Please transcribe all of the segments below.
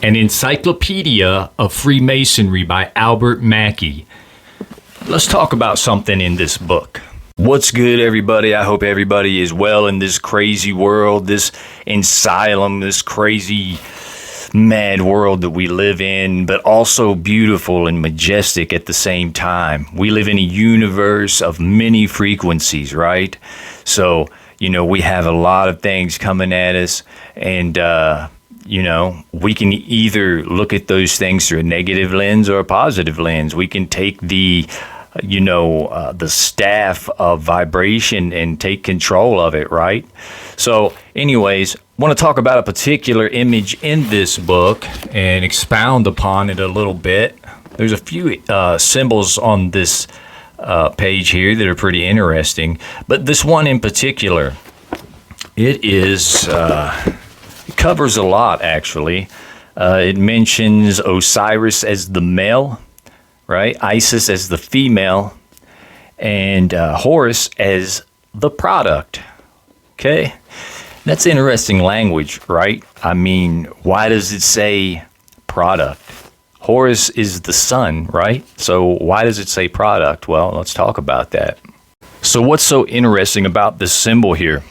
An Encyclopedia of Freemasonry by Albert Mackey. Let's talk about something in this book. What's good, everybody? I hope everybody is well in this crazy world, this asylum, this crazy mad world that we live in, but also beautiful and majestic at the same time. We live in a universe of many frequencies, right? So, we have a lot of things coming at us, and we can either look at those things through a negative lens or a positive lens. We can take the staff of vibration and take control of it, right? So anyways, I want to talk about a particular image in this book and expound upon it a little bit. There's a few symbols on this page here that are pretty interesting, but this one in particular, it is... It covers a lot, actually. It mentions Osiris as the male, right? Isis as the female, and Horus as the product. Okay? That's interesting language, right? I mean, why does it say product? Horus is the sun, right? So why does it say product? Well, let's talk about that. So what's so interesting about this symbol here?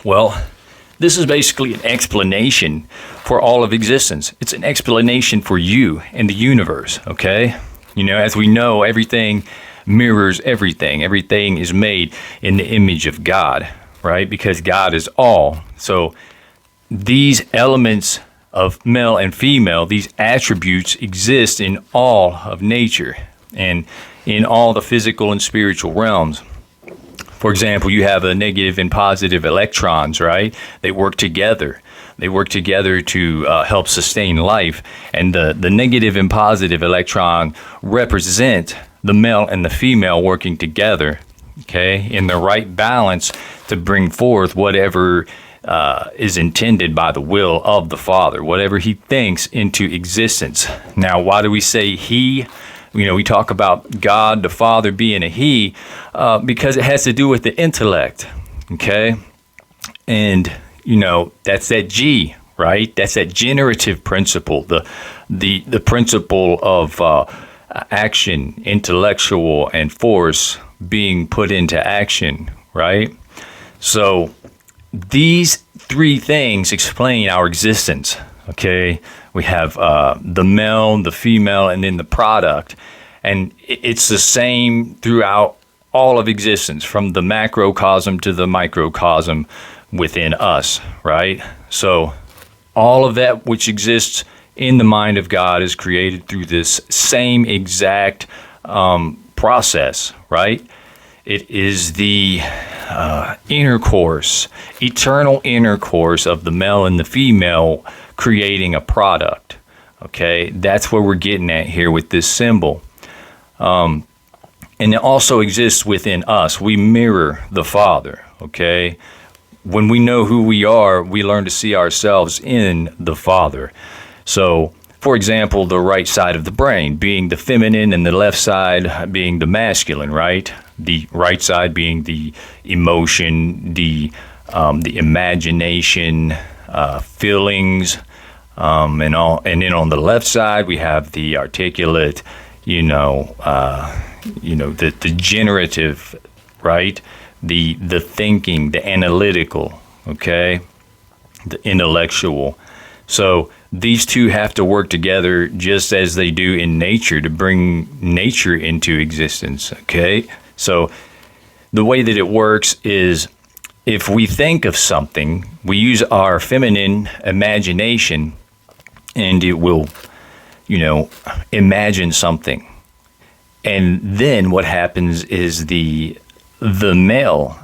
Well, this is basically an explanation for all of existence. It's an explanation for you and the universe, okay? As we know, everything mirrors everything. Everything is made in the image of God, right? Because God is all. So these elements of male and female, these attributes exist in all of nature and in all the physical and spiritual realms. For example, you have a negative and positive electrons, right? They work together. They work together to help sustain life. And the negative and positive electron represent the male and the female working together, okay, in the right balance to bring forth whatever is intended by the will of the Father, whatever he thinks into existence. Now, why do we say he? We talk about God, the Father, being a he, because it has to do with the intellect, okay? And, that's that G, right? That's that generative principle, the principle of action, intellectual, and force being put into action, right? So these three things explain our existence, okay? We have the male, the female, and then the product. And it's the same throughout all of existence, from the macrocosm to the microcosm within us, right? So all of that which exists in the mind of God is created through this same exact process, right? It is the intercourse, eternal intercourse of the male and the female creating a product, okay? That's where we're getting at here with this symbol. And it also exists within us. We mirror the Father, okay? When we know who we are, we learn to see ourselves in the Father. So, for example, the right side of the brain being the feminine and the left side being the masculine, right? The right side being the emotion, the imagination, feelings, and then on the left side we have the articulate, the generative, right? The thinking, the analytical, okay? The intellectual. So these two have to work together just as they do in nature to bring nature into existence, okay? So the way that it works is, if we think of something, we use our feminine imagination, and it will, imagine something. And then what happens is the male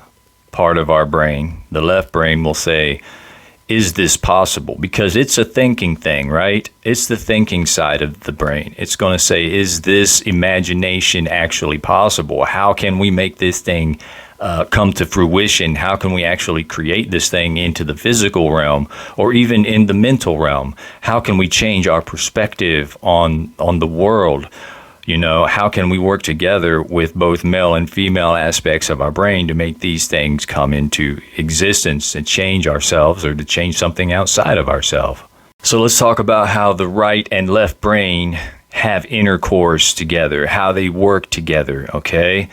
part of our brain, the left brain, will say, is this possible? Because it's a thinking thing, right? It's the thinking side of the brain. It's going to say, is this imagination actually possible? How can we make this thing come to fruition? How can we actually create this thing into the physical realm or even in the mental realm? How can we change our perspective on the world? How can we work together with both male and female aspects of our brain to make these things come into existence and change ourselves or to change something outside of ourselves? So let's talk about how the right and left brain have intercourse together, how they work together, okay?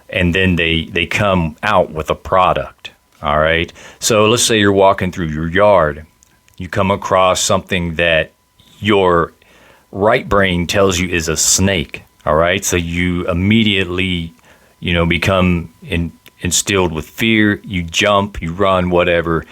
And then they come out with a product, all right? So let's say you're walking through your yard. You come across something that your right brain tells you is a snake, all right? So you immediately, become instilled with fear. You jump, you run, whatever.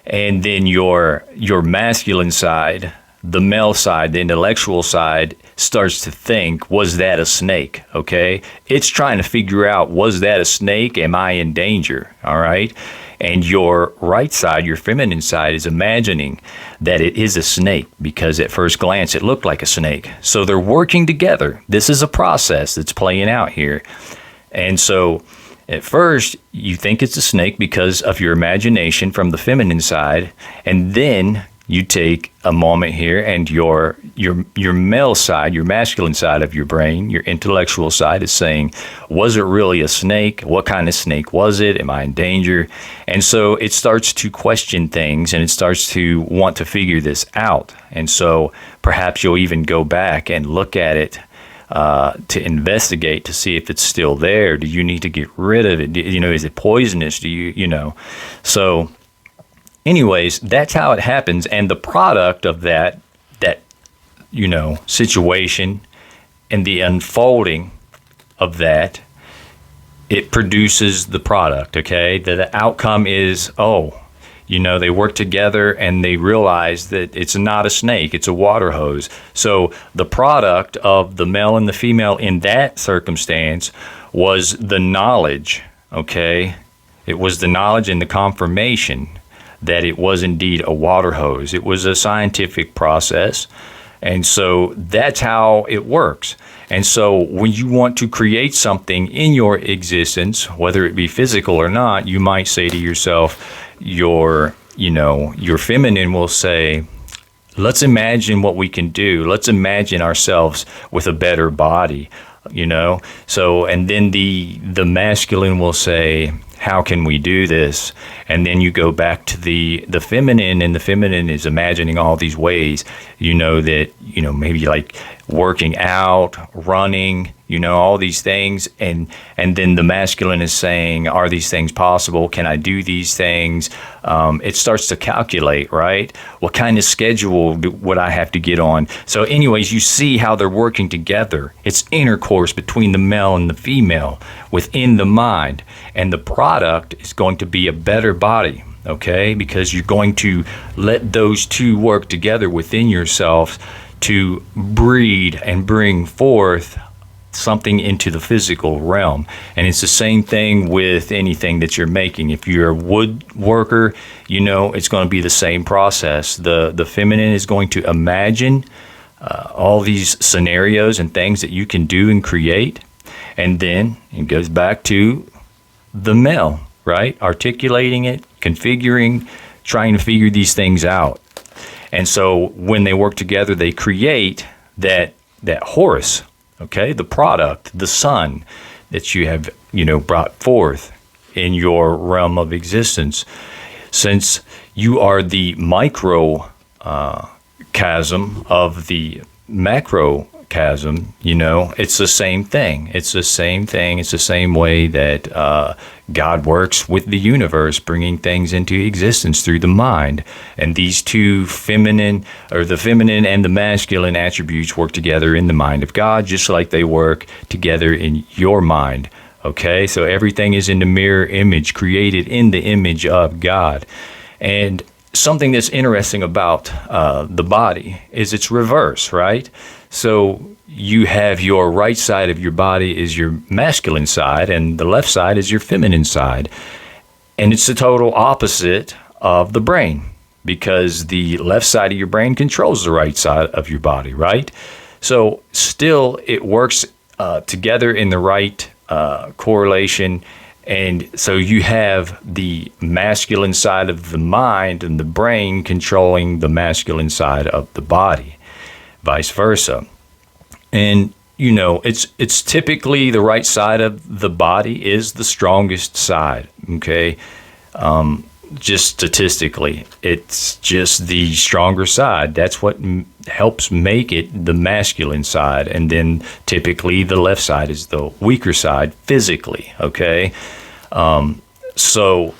And then your masculine side, the male side, the intellectual side, starts to think, was that a snake? Okay? It's trying to figure out, was that a snake? Am I in danger? All right? And your right side, your feminine side, is imagining that it is a snake because at first glance it looked like a snake. So they're working together. This is a process that's playing out here. And so at first, you think it's a snake because of your imagination from the feminine side, and then you take a moment here and your male side, your masculine side of your brain, your intellectual side is saying, was it really a snake? What kind of snake was it? Am I in danger? And so it starts to question things and it starts to want to figure this out. And so perhaps you'll even go back and look at it to investigate to see if it's still there. Do you need to get rid of it? Is it poisonous? So anyways, that's how it happens. And the product of that situation and the unfolding of that, it produces the product, okay? The outcome is, they work together and they realize that it's not a snake, it's a water hose. So the product of the male and the female in that circumstance was the knowledge, okay? It was the knowledge and the confirmation that it was indeed a water hose. It was a scientific process. And so that's how it works. And so when you want to create something in your existence, whether it be physical or not, you might say to yourself, your feminine will say, let's imagine what we can do. Let's imagine ourselves with a better body, So, and then the masculine will say, how can we do this? And then you go back to the feminine, and the feminine is imagining all these ways, maybe like working out, running, all these things. And then the masculine is saying, are these things possible? Can I do these things? It starts to calculate, right? What kind of schedule would I have to get on? So anyways, you see how they're working together. It's intercourse between the male and the female within the mind. And the product is going to be a better body, okay? Because you're going to let those two work together within yourself to breed and bring forth something into the physical realm. And it's the same thing with anything that you're making. If you're a woodworker, it's going to be the same process. The feminine is going to imagine all these scenarios and things that you can do and create. And then it goes back to the male, right? Articulating it, configuring, trying to figure these things out. And so when they work together, they create that horus, okay, the product, the sun that you have, brought forth in your realm of existence. Since you are the micro chasm of the macrocosm, it's the same thing. It's the same thing. It's the same way that God works with the universe, bringing things into existence through the mind. And these two the feminine and the masculine attributes work together in the mind of God, just like they work together in your mind. Okay, so everything is in the mirror image, created in the image of God. And something that's interesting about the body is its reverse, right? So you have your right side of your body is your masculine side, and the left side is your feminine side. And it's the total opposite of the brain, because the left side of your brain controls the right side of your body, right? So still, it works together in the right correlation. And so you have the masculine side of the mind and the brain controlling the masculine side of the body, vice versa. And, it's typically the right side of the body is the strongest side, okay? just statistically, it's just the stronger side. That's what helps make it the masculine side. And then typically the left side is the weaker side physically, okay? So,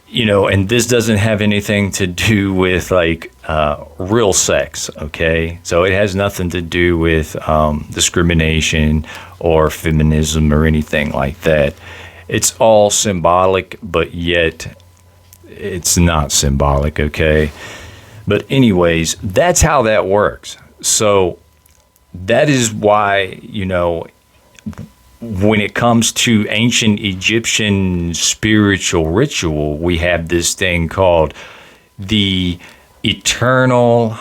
and this doesn't have anything to do with like real sex, okay? So it has nothing to do with discrimination or feminism or anything like that. It's all symbolic, but yet it's not symbolic, okay? But anyways, that's how that works. So that is why, when it comes to ancient Egyptian spiritual ritual, we have this thing called the eternal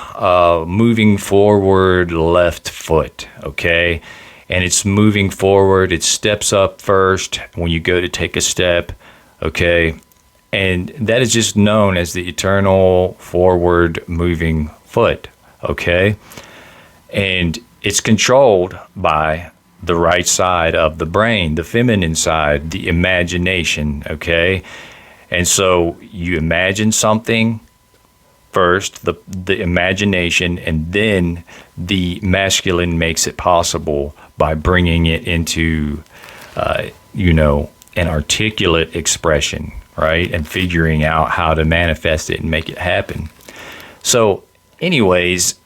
moving forward left foot, okay? And it's moving forward. It steps up first when you go to take a step, okay? And that is just known as the eternal forward moving foot, okay? And it's controlled by the right side of the brain, the feminine side, the imagination, okay? And so you imagine something first, the imagination, and then the masculine makes it possible by bringing it into, an articulate expression, right? And figuring out how to manifest it and make it happen. So anyways,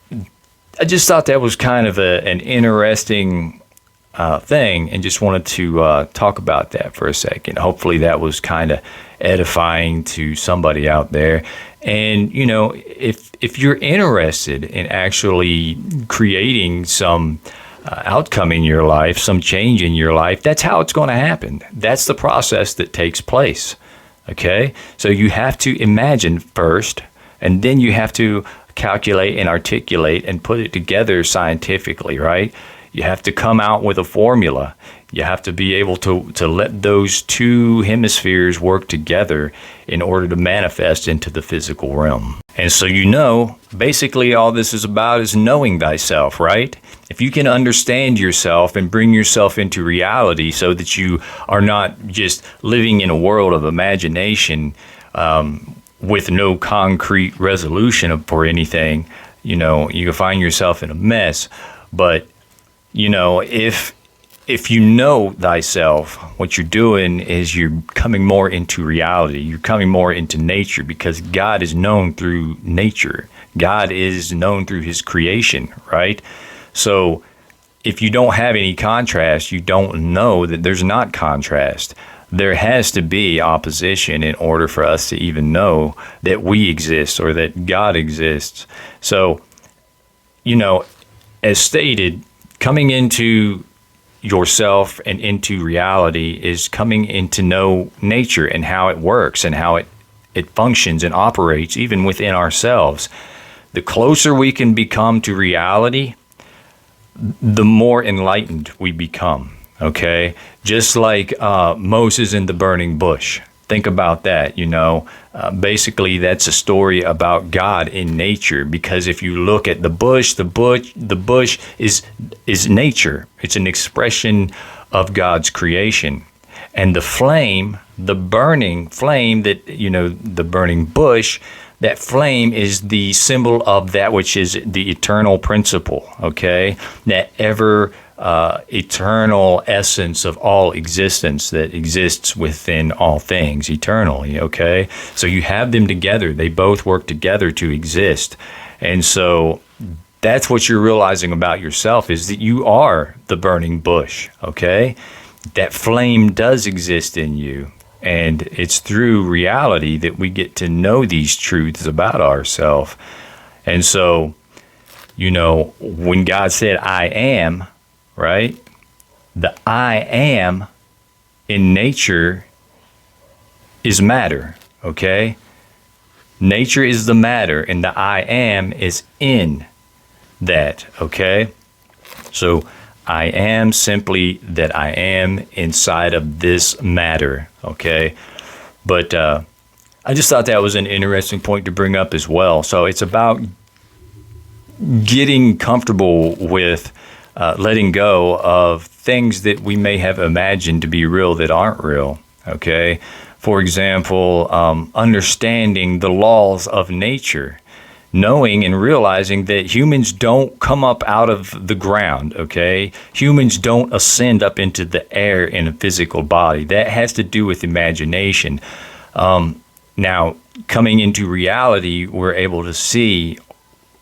I just thought that was kind of an interesting thing, and just wanted to talk about that for a second. Hopefully that was kind of edifying to somebody out there. And, if you're interested in actually creating some outcome in your life, some change in your life, that's how it's going to happen. That's the process that takes place. Okay? So you have to imagine first, and then you have to calculate and articulate and put it together scientifically, right? You have to come out with a formula. You have to be able to let those two hemispheres work together in order to manifest into the physical realm. And so basically all this is about is knowing thyself, right? If you can understand yourself and bring yourself into reality so that you are not just living in a world of imagination with no concrete resolution for anything, you can find yourself in a mess. But, if you know thyself, what you're doing is you're coming more into reality. You're coming more into nature, because God is known through nature. God is known through his creation, right? So if you don't have any contrast, you don't know that there's not contrast. There has to be opposition in order for us to even know that we exist or that God exists. So, as stated, coming into yourself and into reality is coming into know nature and how it works and how it functions and operates even within ourselves. The closer we can become to reality, the more enlightened we become, okay? Just like Moses in the burning bush. Think about that, basically that's a story about God in nature, because if you look at the bush is nature. It's an expression of God's creation. And the flame, the burning flame that, the burning bush, that flame is the symbol of that which is the eternal principle, okay? That ever eternal essence of all existence that exists within all things eternally, okay? So you have them together. They both work together to exist. And so that's what you're realizing about yourself, is that you are the burning bush, okay? That flame does exist in you. And it's through reality that we get to know these truths about ourselves. And so, when God said, I am, right? The I am in nature is matter, okay? Nature is the matter, and the I am is in that, okay? So I am simply that I am inside of this matter, okay? But I just thought that was an interesting point to bring up as well. So it's about getting comfortable with letting go of things that we may have imagined to be real that aren't real, okay? For example, understanding the laws of nature, knowing and realizing that humans don't come up out of the ground, okay? Humans don't ascend up into the air in a physical body. That has to do with imagination. Now, coming into reality, we're able to see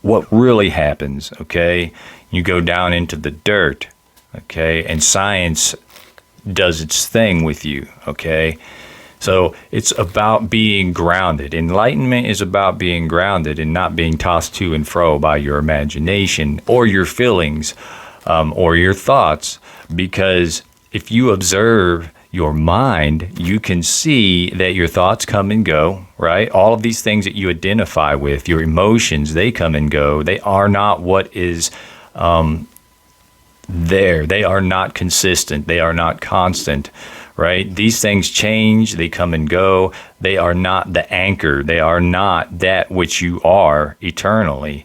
what really happens, okay? You go down into the dirt, okay? And science does its thing with you, okay? So it's about being grounded. Enlightenment is about being grounded and not being tossed to and fro by your imagination or your feelings or your thoughts. Because if you observe your mind, you can see that your thoughts come and go, right? All of these things that you identify with, your emotions, they come and go. They are not what is there. They are not consistent. They are not constant. Right? These things change, they come and go. They are not the anchor. They are not that which you are eternally.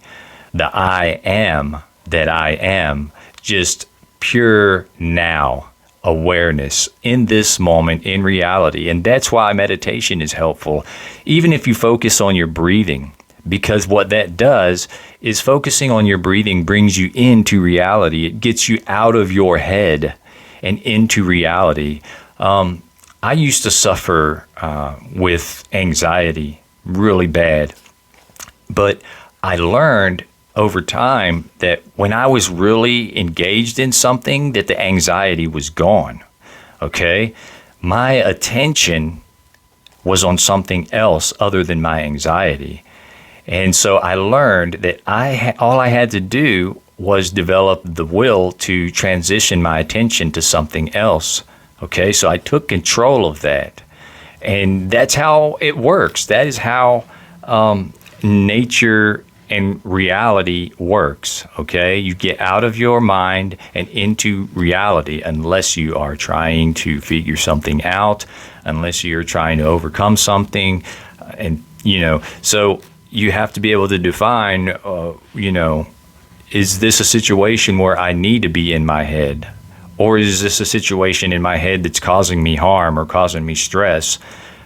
The I am that I am, just pure now awareness in this moment, in reality. And that's why meditation is helpful, even if you focus on your breathing, because what that does is focusing on your breathing brings you into reality. It gets you out of your head and into reality. I used to suffer with anxiety really bad, but I learned over time that when I was really engaged in something, that the anxiety was gone, okay? My attention was on something else other than my anxiety. And so I learned that all I had to do was develop the will to transition my attention to something else. Okay, so I took control of that. And that's how it works. That is how nature and reality works. Okay, you get out of your mind and into reality unless you are trying to figure something out, unless you're trying to overcome something. And, so you have to be able to define, is this a situation where I need to be in my head? Or is this a situation in my head that's causing me harm or causing me stress,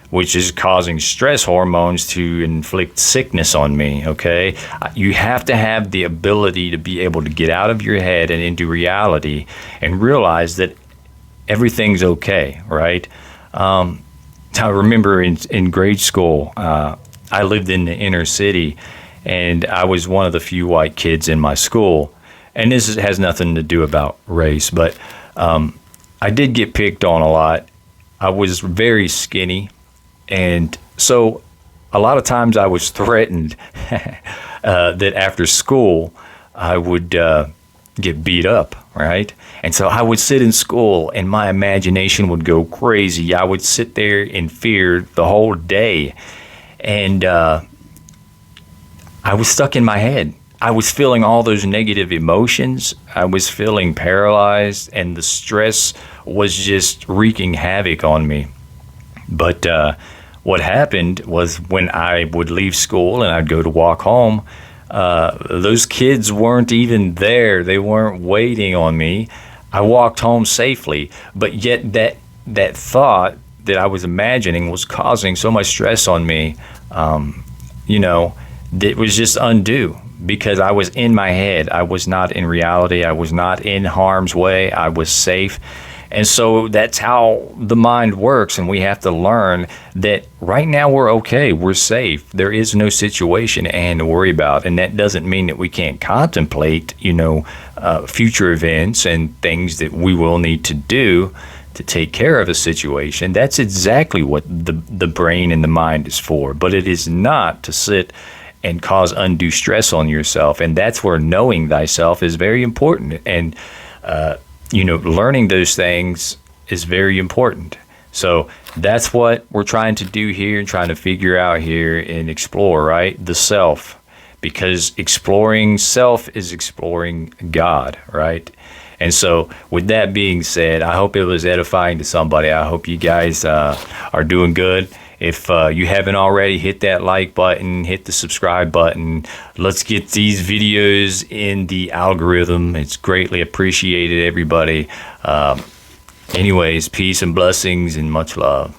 which is causing stress hormones to inflict sickness on me, okay? You have to have the ability to be able to get out of your head and into reality and realize that everything's okay, right? I remember in grade school, I lived in the inner city, and I was one of the few white kids in my school. And this has nothing to do about race, but I did get picked on a lot. I was very skinny, and so a lot of times I was threatened that after school I would get beat up, right? And so I would sit in school and my imagination would go crazy. I would sit there in fear the whole day, and I was stuck in my head. I was feeling all those negative emotions. I was feeling paralyzed, and the stress was just wreaking havoc on me. But what happened was when I would leave school and I'd go to walk home, those kids weren't even there. They weren't waiting on me. I walked home safely, but yet that thought that I was imagining was causing so much stress on me, that was just undue. Because I was in my head. I was not in reality. I was not in harm's way. I was safe. And so that's how the mind works. And we have to learn that right now we're okay. We're safe. There is no situation to worry about. And that doesn't mean that we can't contemplate, future events and things that we will need to do to take care of a situation. That's exactly what the brain and the mind is for. But it is not to sit and cause undue stress on yourself. And that's where knowing thyself is very important. And, learning those things is very important. So that's what we're trying to do here and trying to figure out here and explore, right? The self. Because exploring self is exploring God, right? And so with that being said, I hope it was edifying to somebody. I hope you guys are doing good. If you haven't already, hit that like button, hit the subscribe button. Let's get these videos in the algorithm. It's greatly appreciated, everybody. Anyways, peace and blessings and much love.